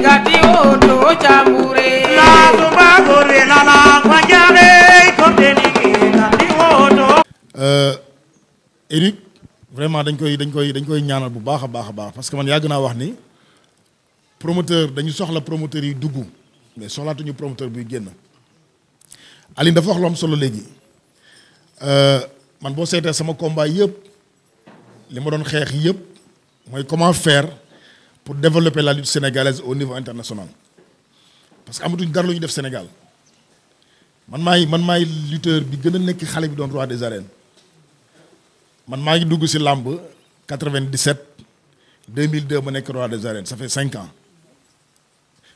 gati oto chambure la tumba gore la la kwajare konteni gati oto Eric vraiment dañ koy ñaanal bu baax a baax parce que man yàgg naa wax ni promoteur dañu soxla promoteur yi dugg mais soxlaatuñu promoteur buy génn Aline dafa wax lu am solo léegi man boo seetee sama combat yëpp li ma doon xeex yëpp mooy comment faire pour développer la lutte sénégalaise au niveau international parce que amatuñ dara lu ñu def Sénégal man maay lutteur bi gën a nekk xale bi doon roi des arènes man maa ngi dugg ci làmb 97 2002 ma nekk roi des arènes ça fait 5 ans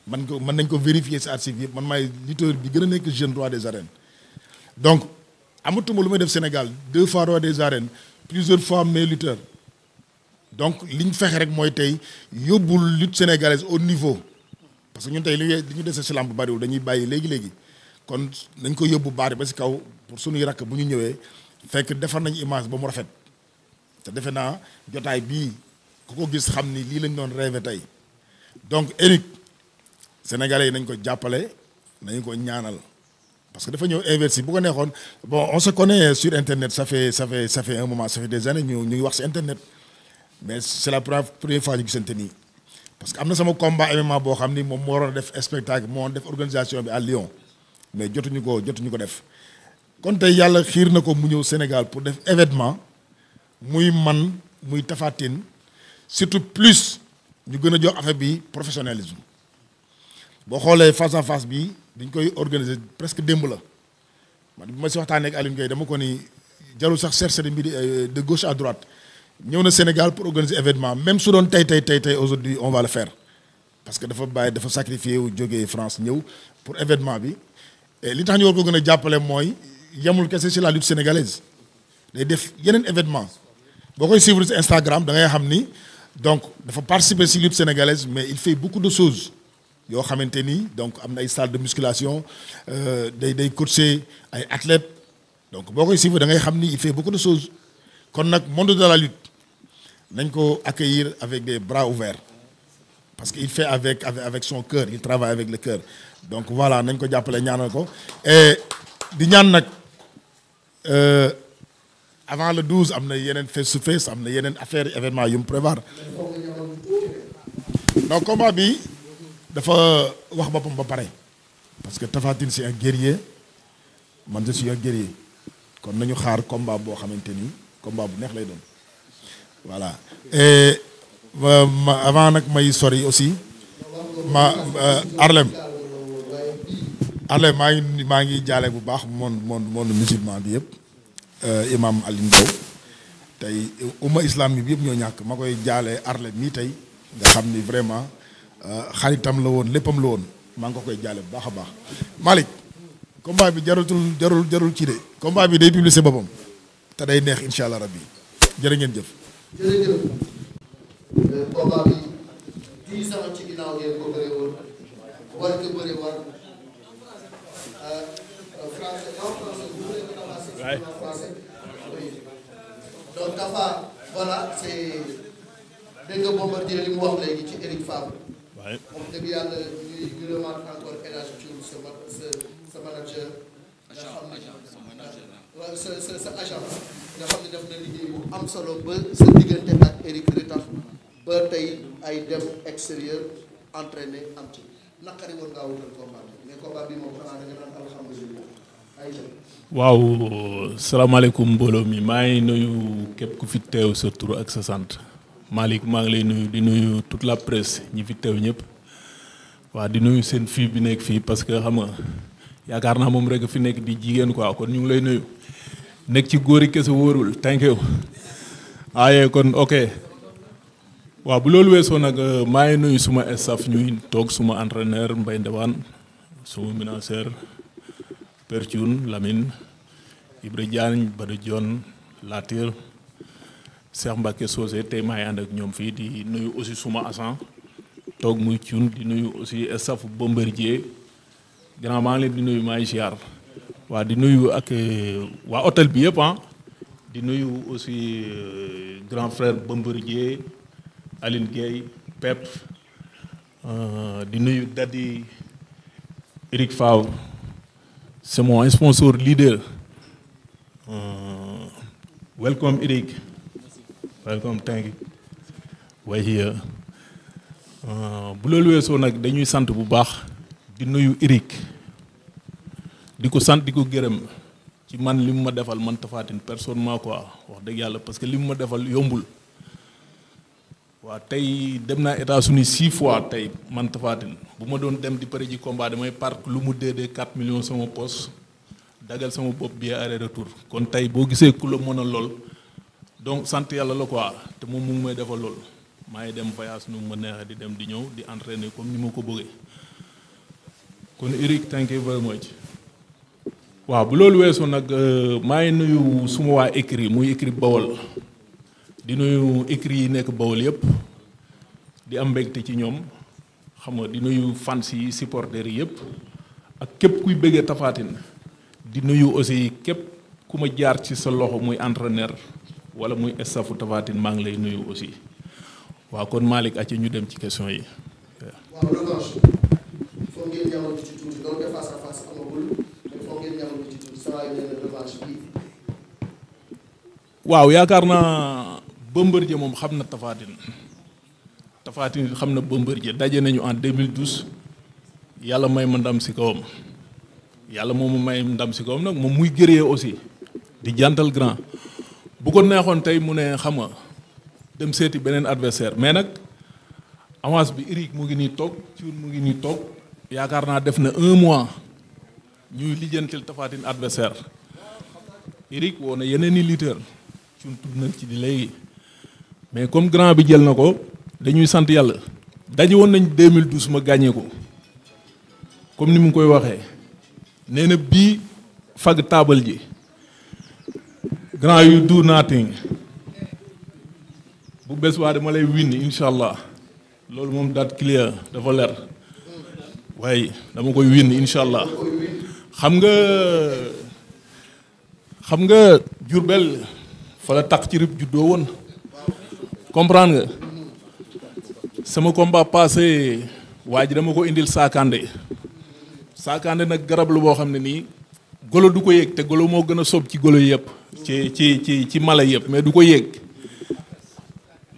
mën nañ ko vérifier ci archive yëpp man maay lutteur bi gën a nekk jeune roi des arènes donc amatuma lu may def Sénégal 2 fois roi des arènes plusieurs fois mes lutteurs donc li ñu fexe rek mooy tey yóbbul lutte sénégalaise au niveau parce que ñun tey li ñu dese ci làmb bariwul dañuy bàyyi léegi kon nañ ko yóbbu baari ba ci kaw pour suñuy rakk bu ñu ñëwee fekk defar nañ image ba mu rafet te defe naa jotaay bii ku ko gis xam ni lii lañ doon rêvé tey donc Eric sénégalais yi nañ ko jàppale nañu ko ñaanal parce que dafa ñëw investir bu ko neexoon bon on se connaît sur internet ça fait un moment ça fait des années ñu ngi wax ci internet mais c'est la première fois ñu gisante nii parce que am na sama combat MMA boo xam ni moom moo waroon def spectacle moo def organisation bi à Lyon mais jotuñu ko def kon tey yàlla xiir na ko mu ñëw Sénégal pour def événement muy man muy Tapha Tine surtout plus ñu gën a jox affaire bi professionnalisme boo xoolee face à face bi dañ koy organiser presque démb la man bi ma si waxtaanee ak Aline Gueye dama ko ni jarul sax chercher de gauche à droite ñëw na Sénégal pour organiser événement même su doon tey aujourd'hui on va le faire parce que dafa sacrifier wu jógee France ñëw pour événement bi et li tax ñu war ko gën a jàppale mooy yemul kese ci la lutte sénégalaise day def yeneen événement boo koy suivre ci Instagram da ngay xam ni donc dafa participer ci lutte sénégalaise mais il fait beaucoup de choses yoo xamante ni donc am na ay salle de musculation day coacher ay athlètes donc boo koy suivre da ngay xam ni il fait beaucoup de choses kon nag monde de la lutte nañ ko accueillir avec des bras ouverts parce que il fait avec son cœur il travaille avec le cœur donc voilà nañ ko jàppale ñaanal ko et di ñaan nag avant le 12 am na yeneen face to face am na yeneen affaire événement yu mu prévoir donc combat bi dafa wax boppam ba pare parce que Tapha Tine c'est un guerrier man je suis un guerrier kon nañu xaar combat boo xamante ni combat bu neex lay doon voilà et avant nag may sori aussi Arlem maa ngi jaale bu baax monde musulman bi yëpp imam Aline Ndao tey umma islam bi yëpp ñoo ñàkk ma koy jaale Arlem mii tey nga xam ni vraiment xaritam la woon léppam la woon maa ngi ko koy jaale bu baax a baax Malick combat bi jarul ci de combat bi day publier boppam te day neex incha allah rabbi jërë ngeen jëf. jërëjëf combat bi 10 ans ci ginnaaw ngeen ko bëree woon war ko bëree war français vous voulez que Tapha s'exprime en français oui donc Tapha voilà c'est dégg nga Bombardier li mu wax léegi ci Eric Favre moom dëgg yàlla ñu remarque encore El Hadj Diouf sa manager nga xam ne sa agent nga xam ne def na liggéey bu am solo ba sa diggante ak Eric li tax ba tey ay dem extérieur entraîner am ci naqari woon ngaa wutal combat bi mais combat bi moom xanaa da nga naan alhamdulilah ay dem. waaw salaamaaleykum mbooloo mi maa ngi nuyu képp ku fi teew sa tur ak sa sant Malick maa ngi lay nuyu di nuyu toute la presse ñi fi teew ñëpp waaw di nuyu seen fii bi nekk fii parce que xam nga yaakaar naa moom rek fi nekk di jigéen quoi kon ñu ngi lay nuyu nekk ci góor yi kese wóorul thank you waaye kon ok waaw bu loolu weesoo nag maa ngi nuyu suma staff ñuy toog suma entraîneur Mbaye Ndewane suma menaceur Pertioune Lamine Ibra Diagne Bada Dione Latir Cheikh Mbacke Sosé tey maa ngi ànd ak ñoom fii di nuyu aussi suma agent toog muy Thioune di nuyu aussi staff Bombardier grand maa ngi leen di nuyu maa ngi ziar waa di nuyu ak waa hôtel bi yëpp di nuyu aussi grand frère Bombardier Aline Gueye Pep di nuyu Daddy Eric Favre, c'est mon sponsor leader. Welcome Eric. Welcome, thank you. Way here. Bu loolu weesoo nag dañuy sant bu baax di nuyu Eric di ko sant di ko gërëm ci man li mu ma defal man Tapha Tine personnellement quoi wax dëgg yàlla parce que li mu ma defal yombul. waaw tey dem naa États-Unis 6 fois tey man Tapha Tine bu ma doon dem di pare ji combat damay parc lu mu dee 4 millions sama poche dagal sama bopp bi aller retour kon tey boo gisee ku la mën a lool donc sant yàlla la quoi te moom mu ngi may defal lool maa ngi dem voyage nu ma neexee di dem di ñëw di entraîner comme ni ma ko bëggee kon Eric thank you very much. waaw bu loolu weesoo nag maa ngi nuyu suma waa écrit muy écrit Bawol di nuyu écrit yi nekk Bawol yëpp di am mbégte ci ñoom xam nga di nuyu fans yi supporters yi yëpp ak képp kuy bëggee Tapha Tine di nuyu aussi képp ku ma jaar ci sa loxo muy entraîneur wala muy staffu Tapha Tine maa ngi lay nuyu aussi waaw kon Malick acca ñu dem ci question yi. waaw revanche foog ngeen ñamal ci tuuti donc face à face amagul mais foog ngeen ñamal ci tuuti saa yu ne revanche bi. waaw yaakaar naa Bombardier moom xam na Tapha Tine Tapha Tine xam na Bombardier daje nañu en 2012 yàlla may ma ndam si kawam yàlla moom ma may ndam si kawam nag moom muy guerrier aussi di jantal grand bu ko neexoon tey mu ne xam nga dem seeti beneen adversaire mais nag avance bi Eric mu ngi nii toog Thioune mu ngi nii toog yaakaar naa def na 1 mois ñuy lijjantil Tapha Tine adversaire Eric woo na yeneen i lutteur Thioune tudd na ci di léegi mais comme grand bi jël na ko dañuy sant yàlla daje woon nañ 2012 ma gagné ko comme ni mu koy waxee nee na bii fag taabal ji grand yu do nothing bu bés waa dama lay win incha allah loolu moom daat clear dafa leer waaye dama koy win incha allah xam nga Jurbel fa la tax ci rib juddoo woon comprendre nga sama combat passé waa ji dama ko indil saakande nag garab la boo xam ne nii golo du ko yéeg te golo moo gën a sob ci golo yëpp ci mala yëpp mais du ko yéeg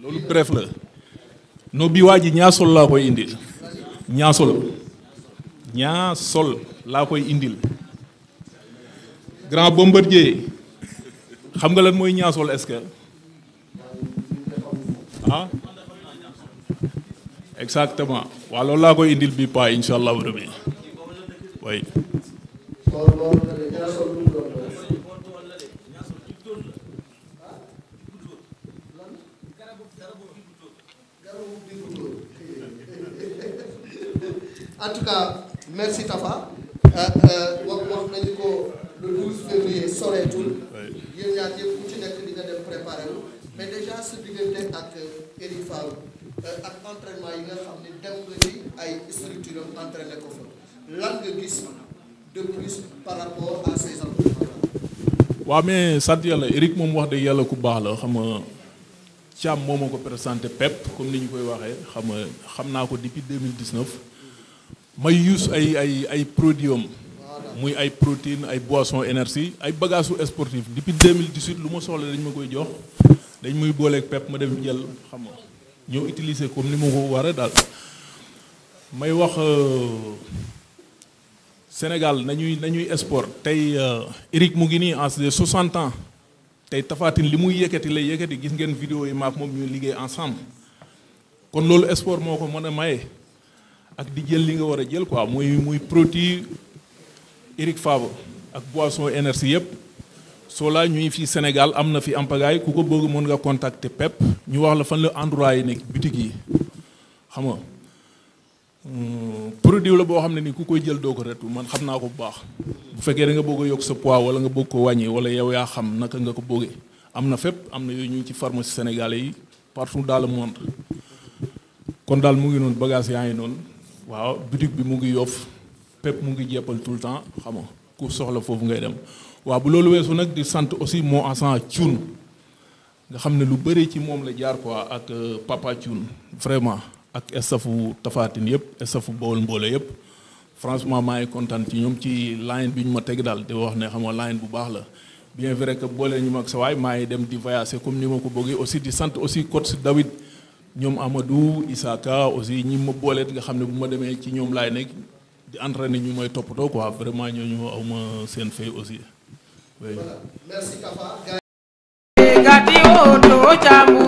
loolu bref la no bi waa ji ñaasol laa koy indil ñaasol laa koy indil grand Bombardier xam nga lan mooy ñaasol est-ce que ah exactement waaw loolu laa koy indil bi pa insha allah rabbi way en tout cas merci Tapha wax nañu ko le 12 février soreetul yéen ñaar yëpp ku ci nekk di nga dem préparer wu mais déjà sa diggante ak Eric Favre ak entraînement yi nga xam ne dem nga ci ay structure am entraîné ko fa lan nga gis de plus par rapport à ces entraînements. waaw mais sant yàlla Eric moom wax dëgg yàlla ku baax la xam nga Thiam moo ma ko présenté PEP comme ni ñu koy waxee xam naa ko depuis 2019 may use ay produits muy ay protéines ay boissons énergie ay bagages su sportif depuis 2018 lu ma soxla dañ ma koy jox dañ muy booleeg PEP ma dem jël xam nga ñëw utiliser comme ni ma ko waree daal may wax Sénégal nañuy sport tey Eric mu ngi nii en de 60 ans tey Tapha Tine li muy yëkkati lay yëkkati gis ngeen vidéo yi maak moom ñuy liggéey ensemble kon loolu sport moo ko mën a maye ak di jël li nga war a jël quoi muy produit Eric Favre ak boisson énergie yëpp soo laa ñuy fii Sénégal am na fi ampagaay ku ko bëgg mën nga contacter PEP ñu wax la fan la endroit yi nekk boutique yi xam nga produit la boo xam ne ni ku koy jël doo ko retu man xam naa ko bu baax bu fekkee da nga bëgg a yokk sa poids wala nga bëgg ko wàññi wala yow yaa xam naka nga ko bëggee am na fépp am na yooyu ñu ngi ci pharmacie sénégalais yi partout dans le monde kon daal mu ngi noonu bagage yaa ngi noonu waaw boutique bi mu ngi Yoff PEP mu ngi jeppal tout le temps xam nga ku soxla foofu ngay dem waaw bu loolu weesu nag di sant aussi moo agent Thioune nga xam ne lu bëri ci moom la jaar quoi ak papa Thioune vraiment ak staffu Tapha Tine yëpp staffu Bawol Mbooloo yëpp franchement maa ngi kontaan ci ñoom ci line bi ñu ma teg daal di wax ne xam nga line bu baax la bien vrai que boole ñu mag sa waay maa ngi dem di voyager comme ni ma ko bëggee aussi di sant aussi coach David ñoom Amadou Isaka aussi ñi ma booleet nga xam ne bu ma demee ci ñoom laay nekk di entraîner ñu may toppatoo quoi vraiment ñooñu aw ma seen fay aussi. Voilà. Merci Tapha. Gati o to chambu